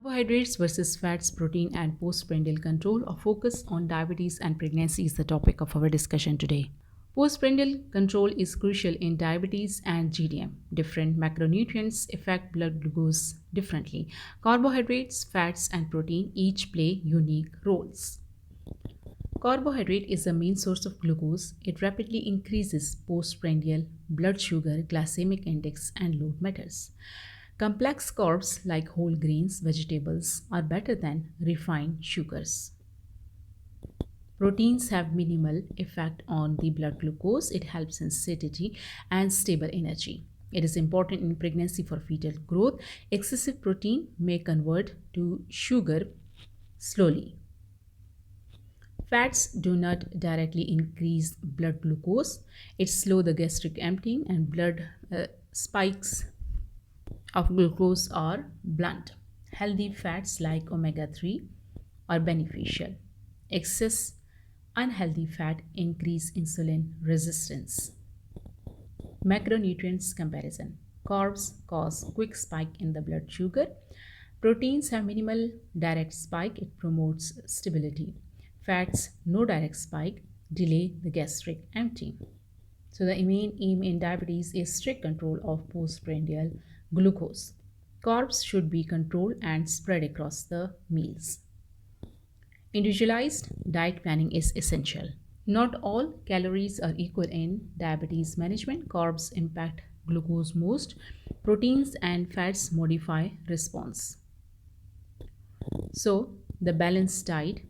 Carbohydrates versus fats, protein, and postprandial control. A focus on diabetes and pregnancy is the topic of our discussion today. Postprandial control is crucial in diabetes and GDM. Different macronutrients affect blood glucose differently. Carbohydrates, fats, and protein each play unique roles. Carbohydrate is the main source of glucose. It rapidly increases postprandial blood sugar, glycemic index, and load matters. Complex carbs like whole grains, vegetables are better than refined sugars. Proteins have minimal effect on the blood glucose. It helps in satiety and stable energy. It is important in pregnancy for fetal growth. Excessive protein may convert to sugar slowly. Fats do not directly increase blood glucose. It slows the gastric emptying and blood spikes of glucose are blunt. Healthy fats like omega 3 are beneficial. Excess unhealthy fat increase insulin resistance. Macronutrients comparison. Carbs cause quick spike in the blood sugar. Proteins have minimal direct spike. It promotes stability. Fats, no direct spike, delay the gastric emptying. So the main aim in diabetes is strict control of postprandial glucose. Carbs should be controlled and spread across the meals. Individualized diet planning is essential. Not all calories are equal in diabetes management. Carbs impact glucose most. Proteins and fats modify response. So, the balanced diet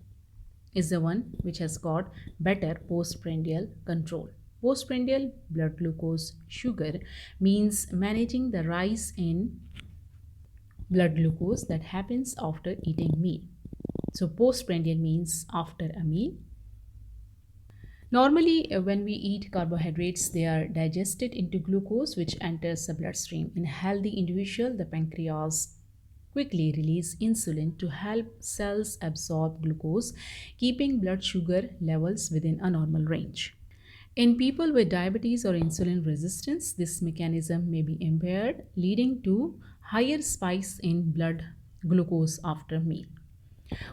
is the one which has got better postprandial control. Postprandial blood glucose sugar means managing the rise in blood glucose that happens after eating meal. So postprandial means after a meal. Normally, when we eat carbohydrates, they are digested into glucose, which enters the bloodstream. In a healthy individual, the pancreas quickly release insulin to help cells absorb glucose, keeping blood sugar levels within a normal range. In people with diabetes or insulin resistance, this mechanism may be impaired, leading to higher spikes in blood glucose after meal.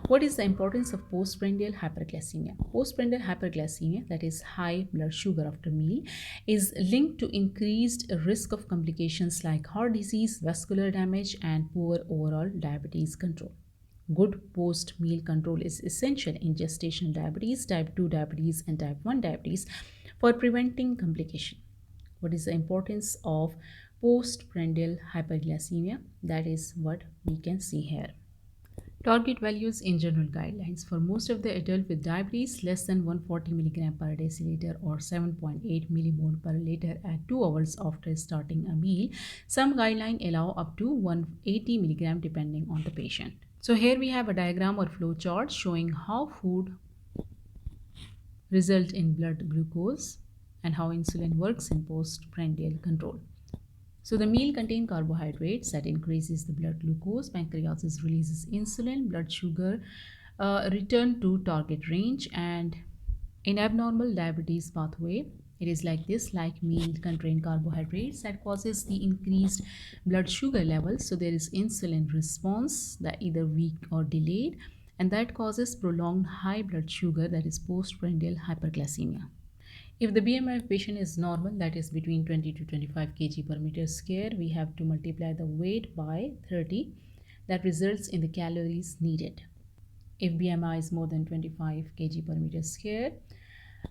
What is the importance of postprandial hyperglycemia? Postprandial hyperglycemia, that is high blood sugar after meal, is linked to increased risk of complications like heart disease, vascular damage, and poor overall diabetes control. Good post-meal control is essential in gestational diabetes, type 2 diabetes, and type 1 diabetes for preventing complication. What is the importance of postprandial hyperglycemia? That is what we can see here. Target values in general guidelines. For most of the adult with diabetes, less than 140 mg per deciliter or 7.8 millimole per liter at 2 hours after starting a meal. Some guidelines allow up to 180 mg depending on the patient. So here we have a diagram or flow chart showing how food results in blood glucose and how insulin works in postprandial control. So the meal contain carbohydrates that increases the blood glucose. Pancreas releases insulin, blood sugar return to target range, and in abnormal diabetes pathway, it is like this, like meal contain carbohydrates that causes the increased blood sugar levels. So there is insulin response that either weak or delayed, and that causes prolonged high blood sugar, that is postprandial hyperglycemia. If the BMI of patient is normal, that is between 20 to 25 kg per meter square, we have to multiply the weight by 30. That results in the calories needed. If BMI is more than 25 kg per meter square,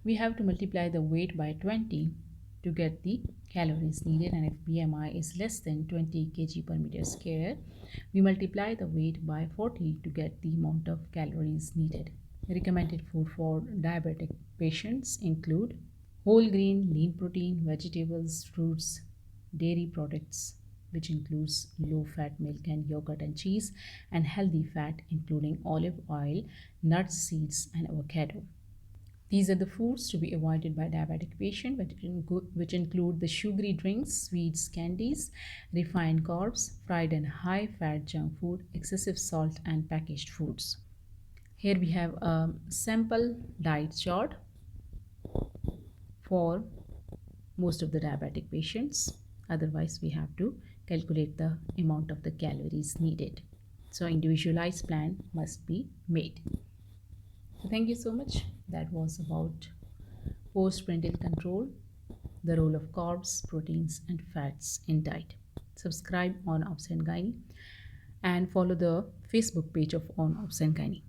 we have to multiply the weight by 20 to get the calories needed. And if BMI is less than 20 kg per meter square, we multiply the weight by 40 to get the amount of calories needed. Recommended food for diabetic patients include whole grain, lean protein, vegetables, fruits, dairy products, which includes low-fat milk and yogurt and cheese, and healthy fat, including olive oil, nuts, seeds, and avocado. These are the foods to be avoided by diabetic patient, which include the sugary drinks, sweets, candies, refined carbs, fried and high-fat junk food, excessive salt, and packaged foods. Here we have a sample diet chart for most of the diabetic patients. Otherwise, we have to calculate the amount of the calories needed. So individualized plan must be made. So thank you so much. That was about postprandial control, the role of carbs, proteins, and fats in diet. Subscribe on Obs and Gynae and follow the Facebook page of On Obs and Gynae.